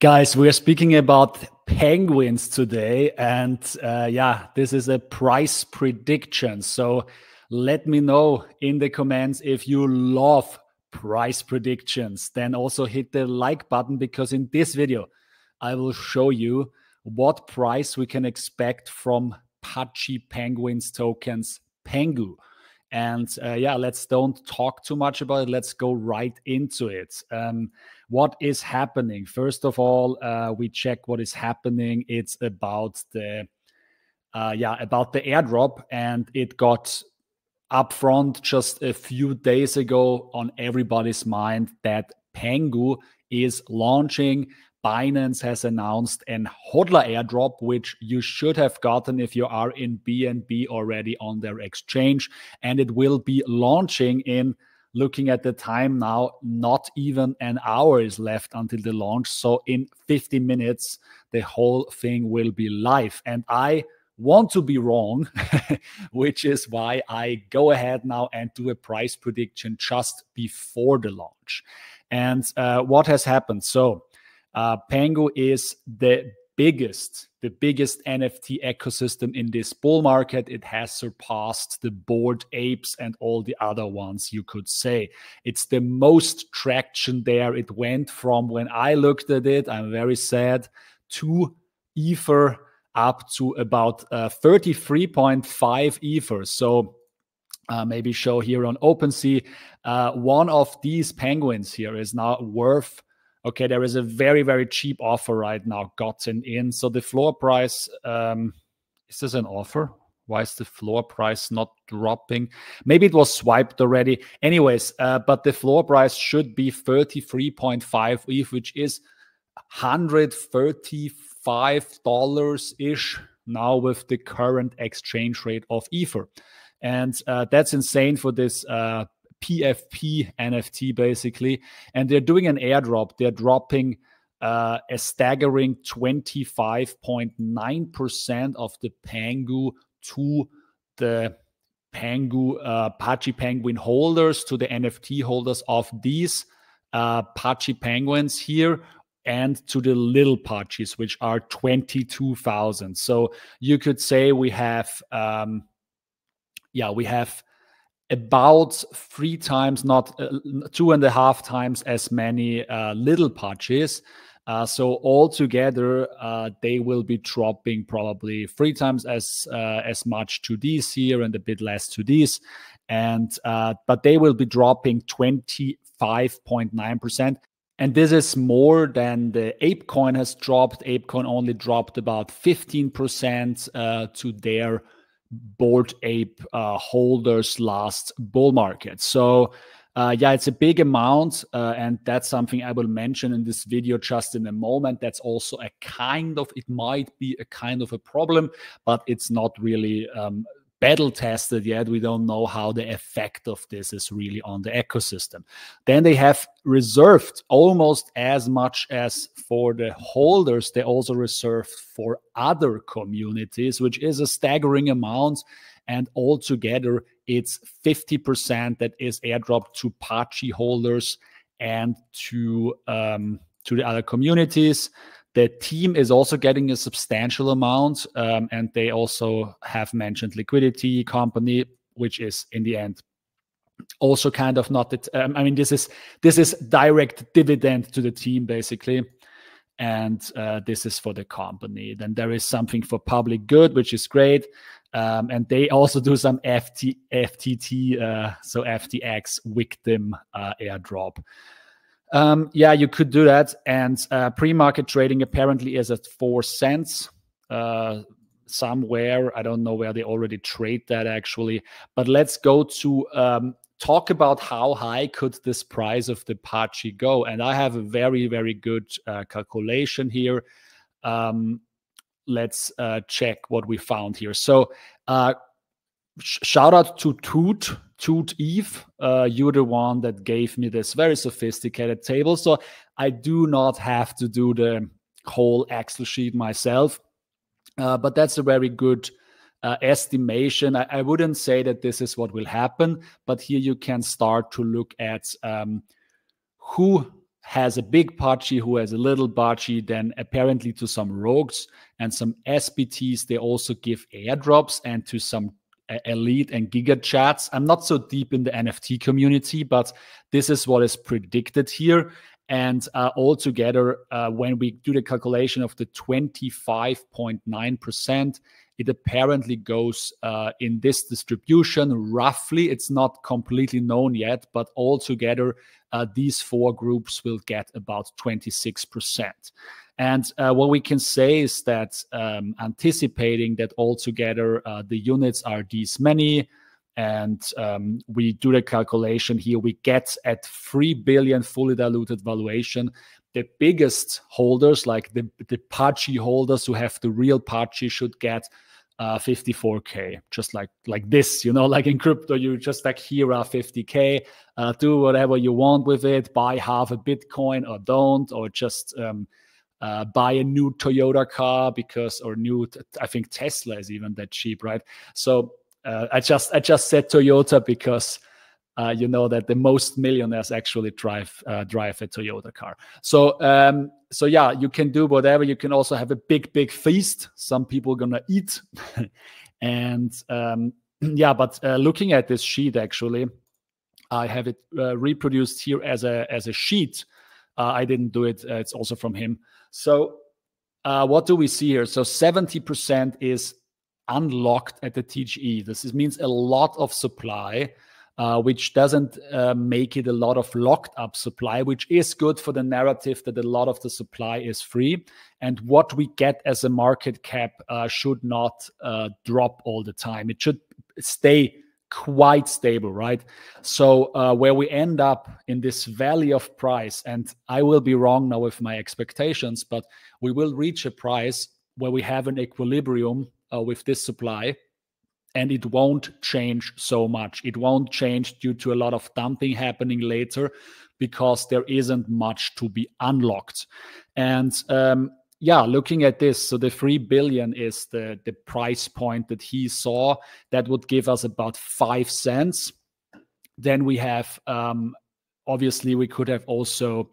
Guys, we are speaking about penguins today, and yeah, this is a price prediction. So let me know in the comments if you love price predictions. Then also hit the like button, because in this video, I will show you what price we can expect from Pudgy Penguins tokens PENGU. And yeah, let's don't talk too much about it. Let's go right into it. What is happening? First of all, we check what is happening. It's about the airdrop, and it got upfront just a few days ago on everybody's mind that PENGU is launching. Binance has announced an hodler airdrop, which you should have gotten if you are in BNB already on their exchange. And it will be launching in, looking at the time now, not even an hour is left until the launch. So in 50 minutes, the whole thing will be live. And I want to be wrong, which is why I go ahead now and do a price prediction just before the launch. And what has happened? So PENGU is the biggest NFT ecosystem in this bull market. It has surpassed the Bored Apes and all the other ones, you could say. It's the most traction there. It went from, when I looked at it, I'm very sad, 2 Ether up to about 33.5 Ether. So maybe show here on OpenSea, one of these penguins here is now worth, okay, there is a very, very cheap offer right now gotten in. So the floor price, is this an offer? Why is the floor price not dropping? Maybe it was swiped already. Anyways, but the floor price should be 33.5 ETH, which is $135-ish now with the current exchange rate of Ether. And that's insane for this PFP NFT basically. And they're doing an airdrop. They're dropping a staggering 25.9% of the PENGU to the PENGU Pudgy Penguin holders, to the NFT holders of these Pudgy Penguins here, and to the Lil Pudgys, which are 22,000. So you could say we have we have about 3 times, not 2.5 times as many Lil Pudgys. So altogether, they will be dropping probably 3 times as much to these here and a bit less to these. And but they will be dropping 25.9%. And this is more than the ApeCoin has dropped. ApeCoin only dropped about 15% to their Bored Ape holders last bull market. So yeah, it's a big amount, and that's something I will mention in this video just in a moment. That's also a kind of, it might be a kind of a problem, but it's not really battle tested yet. We don't know how the effect of this is really on the ecosystem. Then they have reserved almost as much as for the holders. They also reserved for other communities, which is a staggering amount. And altogether, it's 50% that is airdropped to Pudgy holders and to the other communities. The team is also getting a substantial amount, and they also have mentioned liquidity company, which is in the end also kind of not that. I mean, this is direct dividend to the team basically, and this is for the company. Then there is something for public good, which is great, and they also do some FTT, so FTX victim airdrop. Yeah, you could do that. And pre-market trading apparently is at 4 cents somewhere. I don't know where they already trade that actually. But let's go to talk about how high could this price of the Pudgy go. And I have a very, very good calculation here. Let's check what we found here. So shout out to Toot Eve. You're the one that gave me this very sophisticated table. So I do not have to do the whole Excel sheet myself. But that's a very good estimation. I wouldn't say that this is what will happen, but here you can start to look at who has a big Pudgy, who has a little Pudgy, then apparently to some rogues and some SBTs, they also give airdrops, and to some elite and giga chats. I'm not so deep in the NFT community, but this is what is predicted here. And altogether, when we do the calculation of the 25.9%, it apparently goes in this distribution roughly. It's not completely known yet, but altogether, these four groups will get about 26%. And what we can say is that anticipating that altogether the units are these many, and we do the calculation here, we get at 3 billion fully diluted valuation. The biggest holders, like the Pudgy holders who have the real Pudgy, should get 54K, just like this, like in crypto, you just like, here are 50K, do whatever you want with it, buy half a Bitcoin or don't, or just buy a new Toyota car I think Tesla is even that cheap, right? So I just said Toyota because you know that the most millionaires actually drive a Toyota car. So yeah, you can do whatever. You can also have a big feast. Some people are gonna eat, and yeah. But looking at this sheet, actually, I have it reproduced here as a sheet. I didn't do it. It's also from him. So what do we see here? So 70% is unlocked at the TGE. This means a lot of supply, which doesn't make it a lot of locked up supply, which is good for the narrative that a lot of the supply is free. And what we get as a market cap should not drop all the time. It should stay quite stable, right? So where we end up in this valley of price, and I will be wrong now with my expectations, but we will reach a price where we have an equilibrium with this supply, and it won't change so much. It won't change due to a lot of dumping happening later, because there isn't much to be unlocked. And yeah, looking at this, so the 3 billion is the price point that he saw. That would give us about 5 cents. Then we have, obviously, we could have also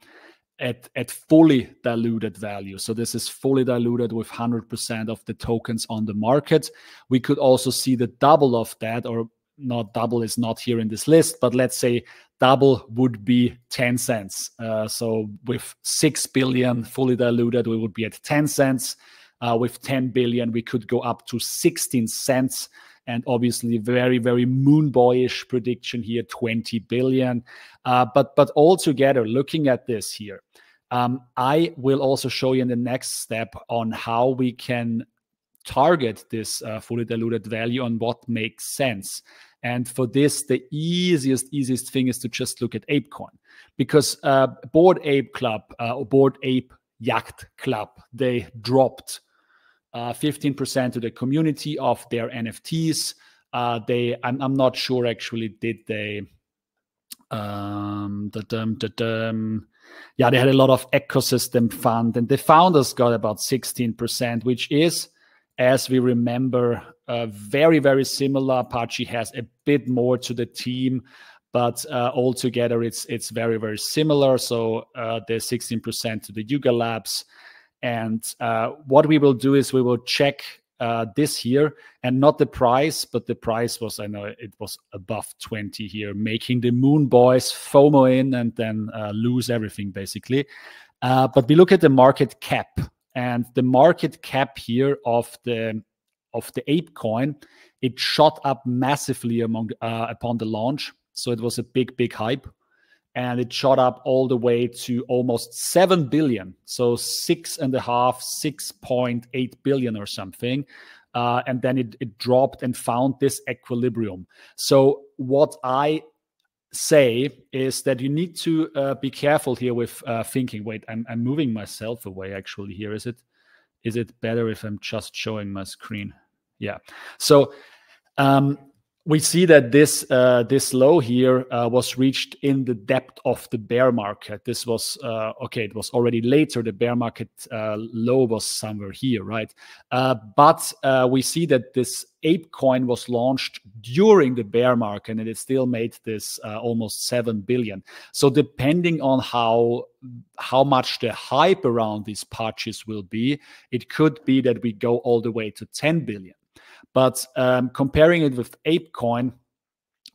at fully diluted value. So this is fully diluted with 100% of the tokens on the market. We could also see the double of that, or not double is not here in this list, but let's say double would be 10 cents. So with 6 billion fully diluted, we would be at 10 cents. With 10 billion, we could go up to 16 cents. And obviously, very, very moon boyish prediction here, 20 billion. But altogether, looking at this here, I will also show you in the next step on how we can target this fully diluted value and what makes sense. And for this, the easiest thing is to just look at ApeCoin, because Bored Ape Club, or Bored Ape Yacht Club, they dropped 15% to the community of their NFTs. I'm not sure actually, did they? Yeah, they had a lot of ecosystem fund, and the founders got about 16%, which is, as we remember, very, very similar. Pudgy has a bit more to the team, but altogether it's very, very similar. So there's 16% to the Yuga Labs. And what we will do is we will check this here, and not the price, but the price was, I know it was above 20 here, making the Moon Boys FOMO in and then lose everything basically. But we look at the market cap, and the market cap here of the ApeCoin, it shot up massively upon the launch. So it was a big hype. And it shot up all the way to almost 7 billion. So 6.8 billion or something. And then it dropped and found this equilibrium. So what I say is that you need to be careful here with thinking. Wait, I'm moving myself away actually here. Is it better if I'm just showing my screen? Yeah. So we see that this low here was reached in the depth of the bear market. This was okay. It was already later. The bear market low was somewhere here, right? But we see that this ape coin was launched during the bear market, and it still made this almost 7 billion. So depending on how much the hype around these Pudgys will be, it could be that we go all the way to 10 billion. But comparing it with ApeCoin,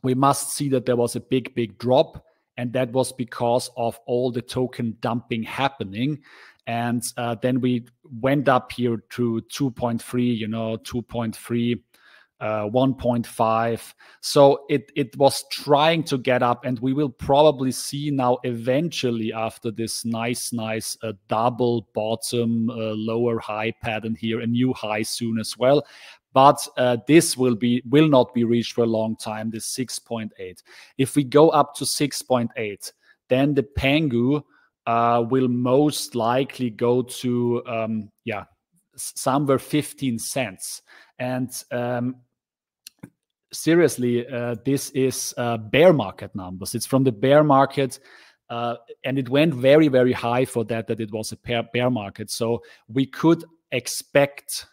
we must see that there was a big drop, and that was because of all the token dumping happening. And then we went up here to 2.3, 2.3, 1.5. So it was trying to get up, and we will probably see now eventually, after this nice double bottom lower high pattern here, a new high soon as well. But this will not be reached for a long time, this 6.8. If we go up to 6.8, then the Pengu will most likely go to somewhere 15 cents. And seriously, this is bear market numbers. It's from the bear market, and it went very high for that it was a bear market. So we could expect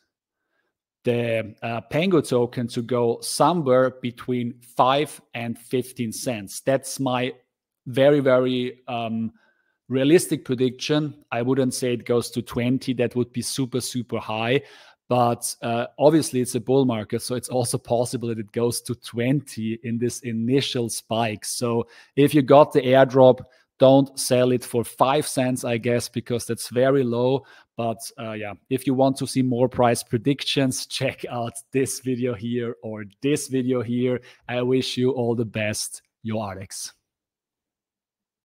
the Pengu token to go somewhere between 5 and 15 cents. That's my very realistic prediction. I wouldn't say it goes to 20. That would be super high. But obviously, it's a bull market, so it's also possible that it goes to 20 in this initial spike. So if you got the airdrop, don't sell it for 5 cents, I guess, because that's very low. But yeah, if you want to see more price predictions, check out this video here or this video here. I wish you all the best. Your Alex.